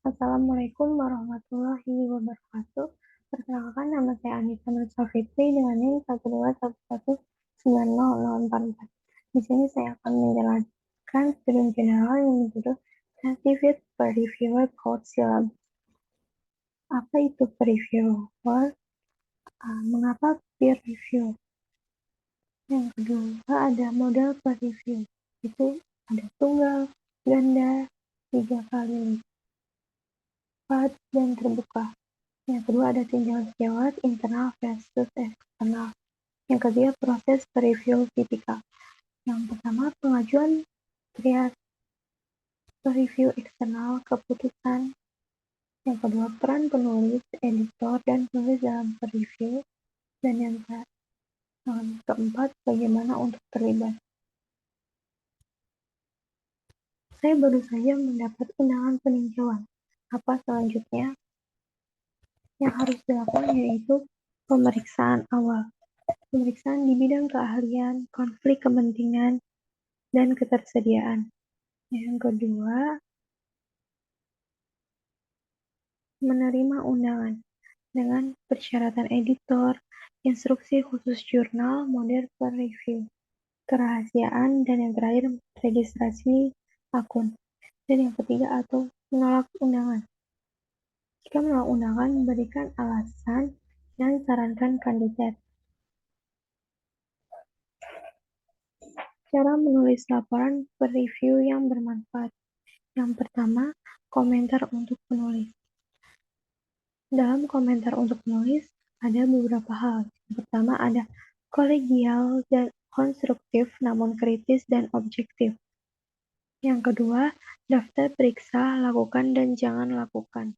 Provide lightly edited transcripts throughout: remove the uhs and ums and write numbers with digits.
Assalamualaikum warahmatullahi wabarakatuh. Perkenalkan, nama saya Anita Nur Safitri dengan NIM 121190044. Di sini saya akan menjelaskan student general yang berjudul Scientific Reviewer Code Syllabus. Apa itu reviewer? Mengapa peer review? Yang kedua ada model per review. Itu ada tunggal, ganda, 3 kali lipat, dan terbuka. Yang kedua ada tinjauan sejawat internal versus eksternal. Yang ketiga proses review tipikal. Yang pertama pengajuan review eksternal keputusan. Yang kedua peran penulis, editor, dan penulis dalam review. Dan yang keempat bagaimana untuk terlibat. Saya baru saja mendapat undangan peninjauan. Apa selanjutnya? Yang harus dilakukan yaitu pemeriksaan awal. Pemeriksaan di bidang keahlian, konflik kepentingan, dan ketersediaan. Yang kedua, menerima undangan dengan persyaratan editor, instruksi khusus jurnal, model per review, kerahasiaan, dan yang terakhir registrasi akun. Dan yang ketiga atau menolak undangan. Jika menolak undangan, berikan alasan dan sarankan kandidat. Cara menulis laporan per review yang bermanfaat. Yang pertama, komentar untuk penulis. Dalam komentar untuk penulis, ada beberapa hal. Yang pertama ada kolegial dan konstruktif namun kritis dan objektif. Yang kedua, daftar periksa, lakukan dan jangan lakukan.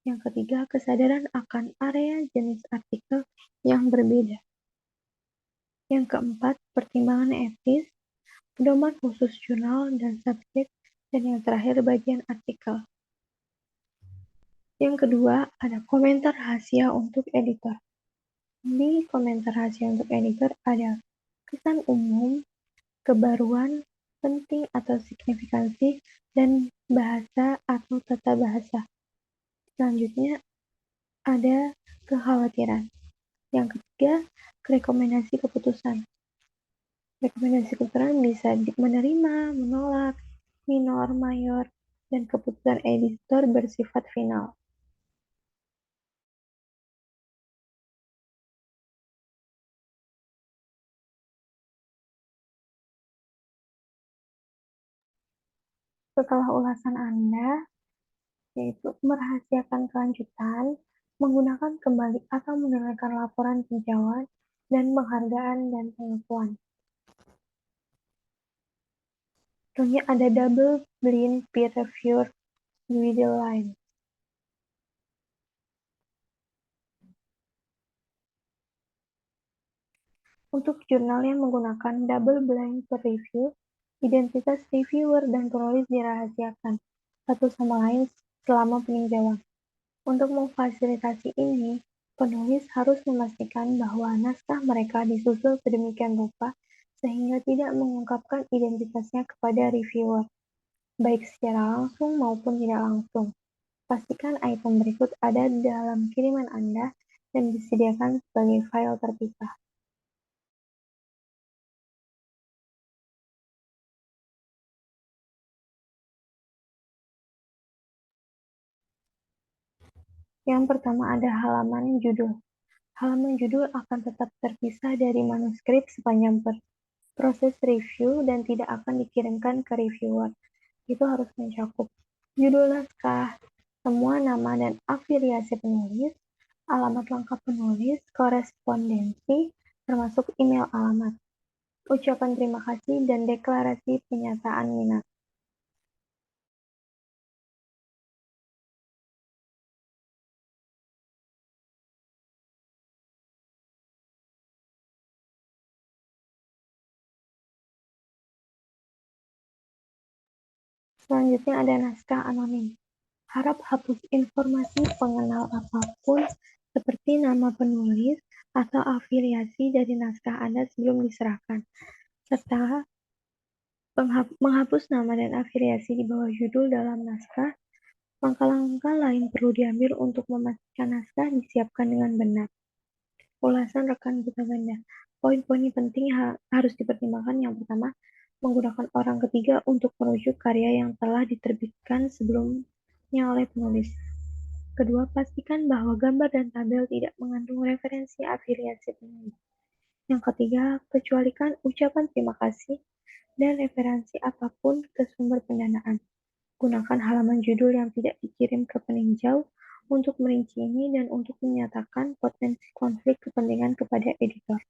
Yang ketiga, kesadaran akan area jenis artikel yang berbeda. Yang keempat, pertimbangan etis, pedoman khusus jurnal dan subjek, dan yang terakhir bagian artikel. Yang kedua, ada komentar rahasia untuk editor. Di komentar rahasia untuk editor ada kesan umum, kebaruan, penting atau signifikansi, dan bahasa atau tata bahasa. Selanjutnya ada kekhawatiran. Yang ketiga, rekomendasi keputusan. Rekomendasi keputusan bisa menerima, menolak, minor, mayor, dan keputusan editor bersifat final. Setelah ulasan Anda, yaitu merahasiakan kelanjutan, menggunakan kembali atau mendengarkan laporan tinjauan, dan penghargaan dan pengakuan. Contohnya ada double blind peer review guideline. Untuk jurnal yang menggunakan double blind peer review, identitas reviewer dan penulis dirahasiakan satu sama lain selama peninjauan. Untuk memfasilitasi ini, penulis harus memastikan bahwa naskah mereka disusun sedemikian rupa sehingga tidak mengungkapkan identitasnya kepada reviewer, baik secara langsung maupun tidak langsung. Pastikan item berikut ada dalam kiriman Anda dan disediakan sebagai file terpisah. Yang pertama ada halaman judul. Halaman judul akan tetap terpisah dari manuskrip sepanjang proses review dan tidak akan dikirimkan ke reviewer. Itu harus mencakup judul naskah, semua nama dan afiliasi penulis, alamat lengkap penulis, korespondensi, termasuk email alamat, ucapan terima kasih, dan deklarasi penyataan minat. Selanjutnya ada naskah anonim. Harap hapus informasi pengenal apapun seperti nama penulis atau afiliasi dari naskah Anda sebelum diserahkan, serta menghapus nama dan afiliasi di bawah judul dalam naskah Langkah-langkah lain perlu diambil untuk memastikan naskah disiapkan dengan benar. Ulasan rekan buta benda. Poin-poin penting harus dipertimbangkan. Yang pertama, menggunakan orang ketiga untuk merujuk karya yang telah diterbitkan sebelumnya oleh penulis. Kedua, pastikan bahwa gambar dan tabel tidak mengandung referensi afiliasi penulis. Yang ketiga, kecualikan ucapan terima kasih dan referensi apapun ke sumber pendanaan. Gunakan halaman judul yang tidak dikirim ke peninjau untuk merinci ini dan untuk menyatakan potensi konflik kepentingan kepada editor.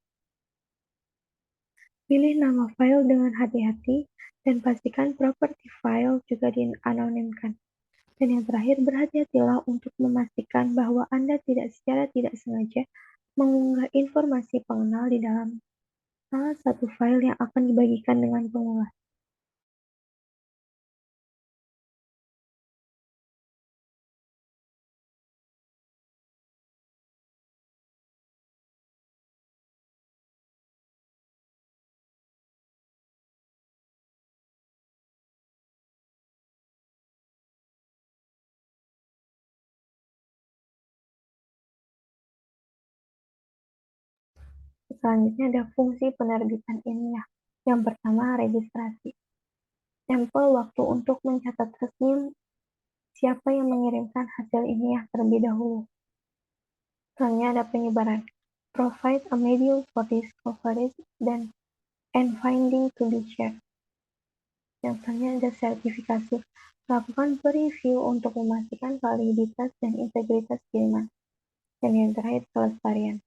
Pilih nama file dengan hati-hati dan pastikan properti file juga dianonimkan. Dan yang terakhir, berhati-hatilah untuk memastikan bahwa Anda secara tidak sengaja mengunggah informasi pengenal di dalam salah satu file yang akan dibagikan dengan pengulas. Selanjutnya ada fungsi penerbitan ilmiah. Yang pertama, registrasi. Tempel waktu untuk mencatat resmi siapa yang mengirimkan hasil ilmiah terlebih dahulu. Selanjutnya ada penyebaran. Provide a medium for discoveries and finding to be shared. Yang selanjutnya ada sertifikasi. Lakukan review untuk memastikan validitas dan integritas kiriman. Dan yang terakhir, kelestarian.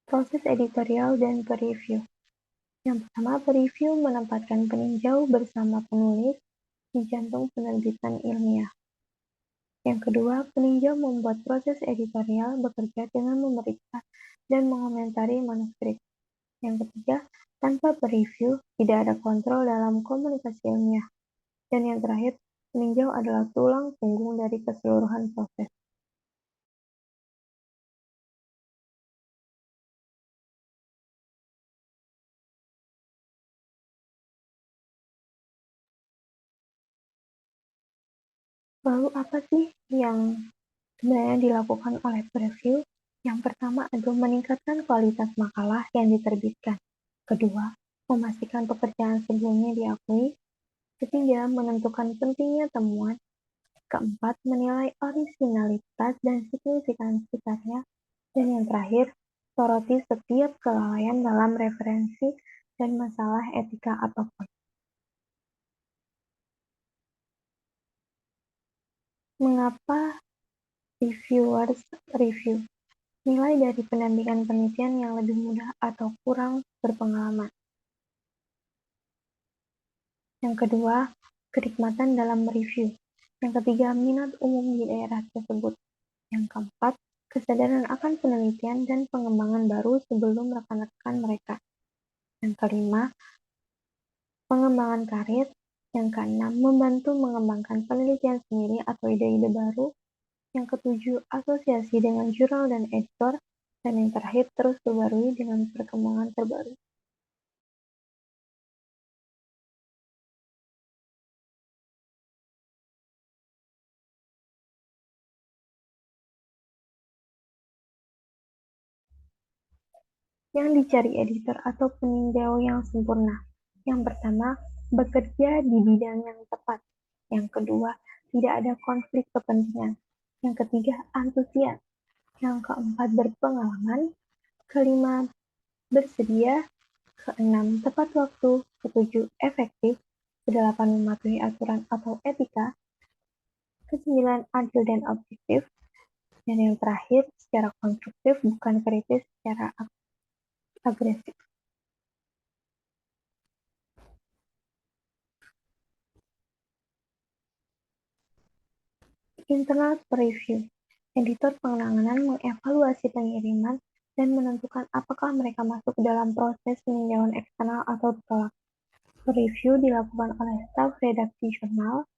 Proses editorial dan review. Yang pertama, review menempatkan peninjau bersama penulis di jantung penerbitan ilmiah. Yang kedua, peninjau membuat proses editorial bekerja dengan memeriksa dan mengomentari manuskrip. Yang ketiga, tanpa review, tidak ada kontrol dalam komunikasi ilmiah. Dan yang terakhir, peninjau adalah tulang punggung dari keseluruhan proses. Lalu apa sih yang sebenarnya dilakukan oleh review? Yang pertama adalah meningkatkan kualitas makalah yang diterbitkan. Kedua, memastikan pekerjaan sebelumnya diakui. Ketiga, menentukan pentingnya temuan. Keempat, menilai orisinalitas dan signifikansi karya. Dan yang terakhir, soroti setiap kelalaian dalam referensi dan masalah etika apapun. Mengapa reviewers review? Nilai dari pendampingan penelitian yang lebih mudah atau kurang berpengalaman. Yang kedua, kenikmatan dalam review. Yang ketiga, minat umum di daerah tersebut. Yang keempat, kesadaran akan penelitian dan pengembangan baru sebelum rekan-rekan mereka. Yang kelima, pengembangan karir. Yang keenam, membantu mengembangkan penelitian sendiri atau ide-ide baru. Yang ketujuh, asosiasi dengan jurnal dan editor. Dan yang terakhir, terus berbarui dengan perkembangan terbaru. Yang dicari editor atau peninjau yang sempurna. Yang pertama, bekerja di bidang yang tepat. Yang kedua, tidak ada konflik kepentingan. Yang ketiga, antusias. Yang keempat, berpengalaman. Kelima, bersedia. Keenam, tepat waktu. Ketujuh, efektif. Kedelapan, mematuhi aturan atau etika. Kesembilan, adil dan objektif. Dan yang terakhir, secara konstruktif, bukan kritis secara agresif. Internal Preview. Editor penanganan mengevaluasi pengiriman dan menentukan apakah mereka masuk dalam proses peninjauan eksternal atau ditolak. Review dilakukan oleh staf redaksi jurnal,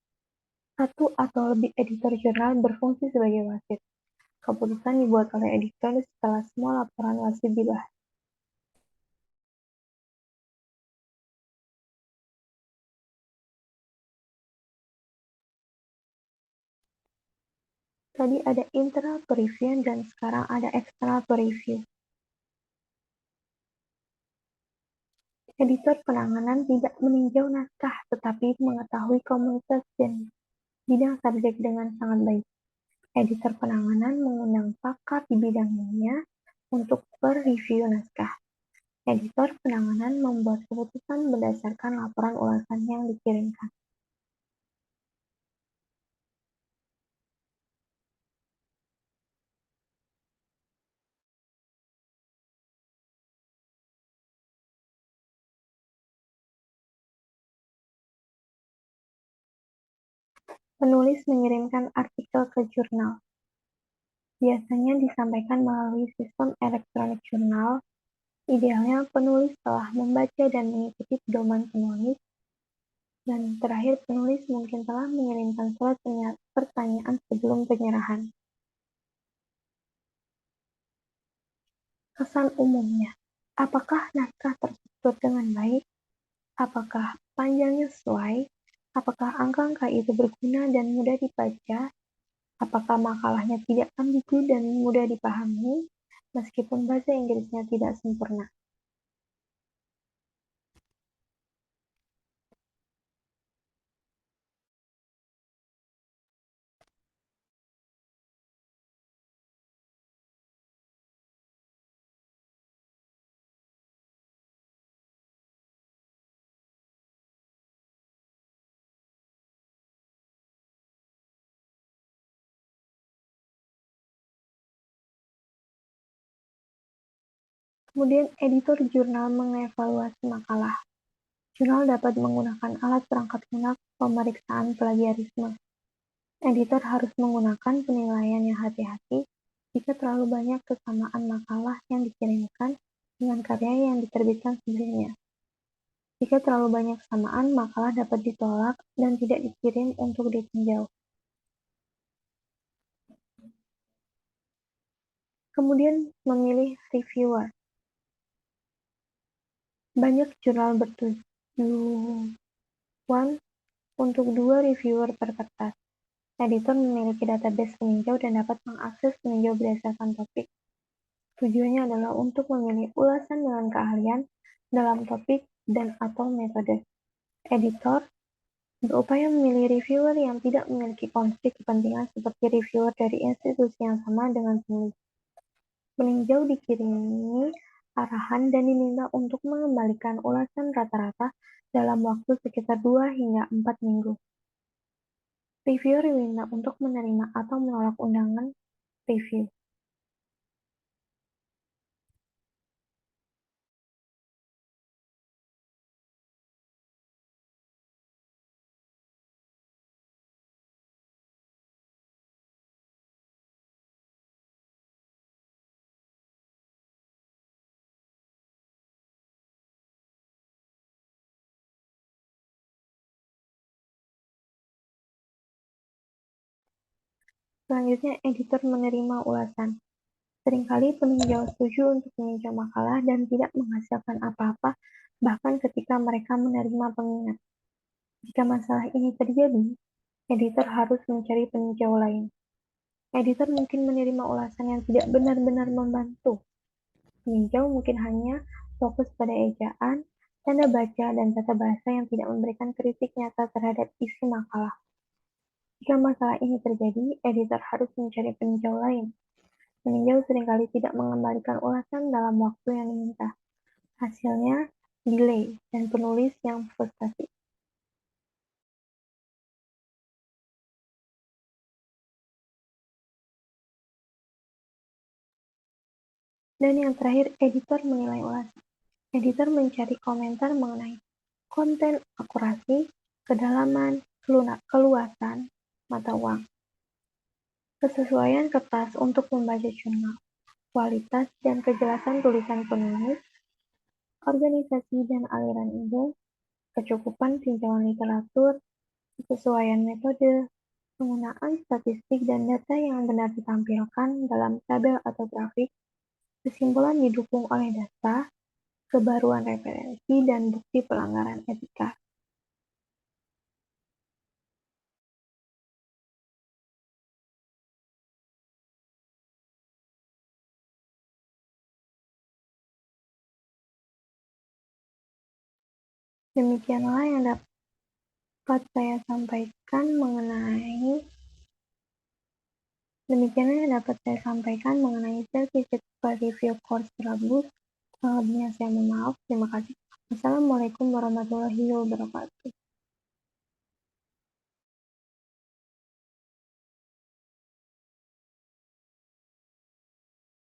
satu atau lebih editor jurnal berfungsi sebagai wasit. Keputusan dibuat oleh editor setelah semua laporan wasit dibahas. Tadi ada internal peer review dan sekarang ada external peer review. Editor penanganan tidak meninjau naskah tetapi mengetahui komunitas dan bidang subjek dengan sangat baik. Editor penanganan mengundang pakar di bidangnya untuk per-review naskah. Editor penanganan membuat keputusan berdasarkan laporan ulasan yang dikirimkan. Penulis mengirimkan artikel ke jurnal. Biasanya disampaikan melalui sistem elektronik jurnal. Idealnya penulis telah membaca dan mengikuti pedoman penulis, dan terakhir penulis mungkin telah mengirimkan surat pertanyaan sebelum penyerahan. Kesan umumnya, apakah naskah terstruktur dengan baik? Apakah panjangnya sesuai? Apakah angka-angka itu berguna dan mudah dibaca? Apakah makalahnya tidak ambigu dan mudah dipahami, meskipun bahasa Inggrisnya tidak sempurna? Kemudian editor jurnal mengevaluasi makalah. Jurnal dapat menggunakan alat perangkat lunak pemeriksaan plagiarisme. Editor harus menggunakan penilaian yang hati-hati jika terlalu banyak kesamaan makalah yang dikirimkan dengan karya yang diterbitkan sebelumnya. Jika terlalu banyak kesamaan, makalah dapat ditolak dan tidak dikirim untuk ditinjau. Kemudian memilih reviewer. Banyak jurnal bertujuan untuk 2 reviewer per kertas. Editor memiliki database peninjau dan dapat mengakses peninjau berdasarkan topik. Tujuannya adalah untuk memilih ulasan dengan keahlian dalam topik dan/atau metode. Editor berupaya memilih reviewer yang tidak memiliki konflik kepentingan seperti reviewer dari institusi yang sama dengan penulis. Peninjau dikirimi arahan dan diminta untuk mengembalikan ulasan rata-rata dalam waktu sekitar 2 hingga 4 minggu. Reviewer diminta untuk menerima atau menolak undangan review. Selanjutnya, editor menerima ulasan. Seringkali peninjau setuju untuk meninjau makalah dan tidak menghasilkan apa-apa, bahkan ketika mereka menerima pengingat. Jika masalah ini terjadi, editor harus mencari peninjau lain. Editor mungkin menerima ulasan yang tidak benar-benar membantu. Peninjau mungkin hanya fokus pada ejaan, tanda baca, dan tata bahasa yang tidak memberikan kritik nyata terhadap isi makalah. Jika masalah ini terjadi, editor harus mencari peninjau lain. Peninjau seringkali tidak mengembalikan ulasan dalam waktu yang diminta. Hasilnya, delay, dan penulis yang frustasi. Dan yang terakhir, editor menilai ulasan. Editor mencari komentar mengenai konten, akurasi, kedalaman, keluasan, mata uang, kesesuaian kertas untuk membaca jurnal, kualitas dan kejelasan tulisan penulis, organisasi dan aliran ide, kecukupan tinjauan literatur, kesesuaian metode, penggunaan statistik dan data yang benar ditampilkan dalam tabel atau grafik, kesimpulan didukung oleh data, kebaruan referensi, dan bukti pelanggaran etika. Demikianlah yang dapat saya sampaikan mengenai self-physical review course syllabus. Kurang lebihnya saya mohon maaf. Terima kasih. Wassalamualaikum warahmatullahi wabarakatuh.